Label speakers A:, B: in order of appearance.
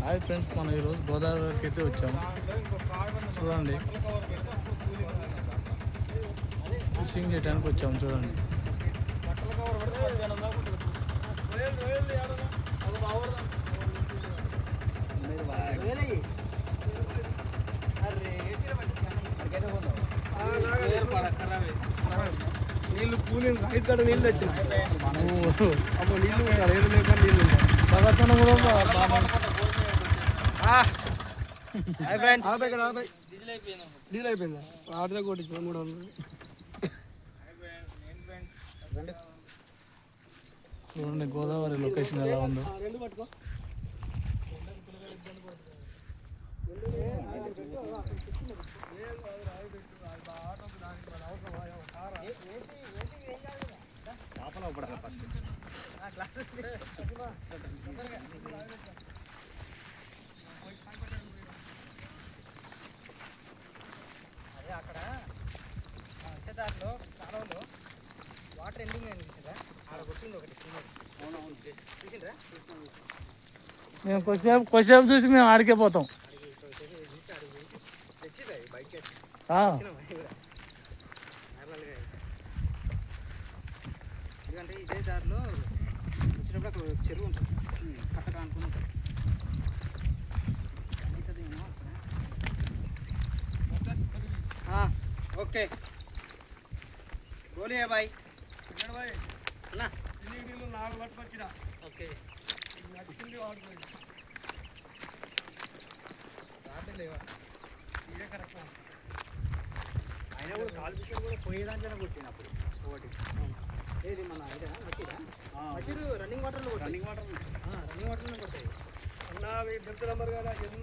A: Hi friends, మనం ఈరోజు గోదావరికి అయితే వచ్చాము. చూడండి, ఫిషింగ్ చేయడానికి వచ్చాము. చూడండి,
B: నీళ్ళు కూలి రైతు కాడ నీళ్ళు వచ్చినాయి. అప్పుడు నీళ్ళు రైతు లేక నీళ్ళు
A: పగతనం కూడా
B: హాయ్ ఫ్రెండ్స్, డీజిల్ అయిపోయిందా? ఆటో కొట్టించిన 300.
A: చూడండి గోదావరి లొకేషన్ ఎలా ఉందో.
C: అదే అక్కడ వచ్చేదారిలో కాలంలో వాటర్ ఎండింగ్ అని చూసిందా? ఆడ కొట్టింది ఒకటి చూసిండ్రా?
A: మేము కొద్దిసేపు చూసి మేము ఆడికే పోతాం.
C: తెచ్చిరా బైక్ ఎందుకంటే ఇదే దారిలో వచ్చినప్పుడు అక్కడ చెరువు ఉంటుంది, కట్టగా అనుకుని ఉంటుంది. ఓకే బోలియా బాయ్ అన్నా,
B: నీళ్ళు 4 పట్టుకొచ్చినా.
C: ఓకే
B: నచ్చింది వాడుకోండి.
C: లేవా ఇదే కరెక్ట్. అయినా కూడా కాలు విషయం కూడా పోయేదాంట్లోనే కొట్టినప్పుడు ఒకటి ఏది మన ఇదే మసీదు రన్నింగ్ వాటర్లో
B: రన్నింగ్ వాటర్
C: రన్నింగ్ వాటర్లో కొట్టాయి.
B: అన్న మీ బెల్ట్ నెంబర్ కదా ఎన్నో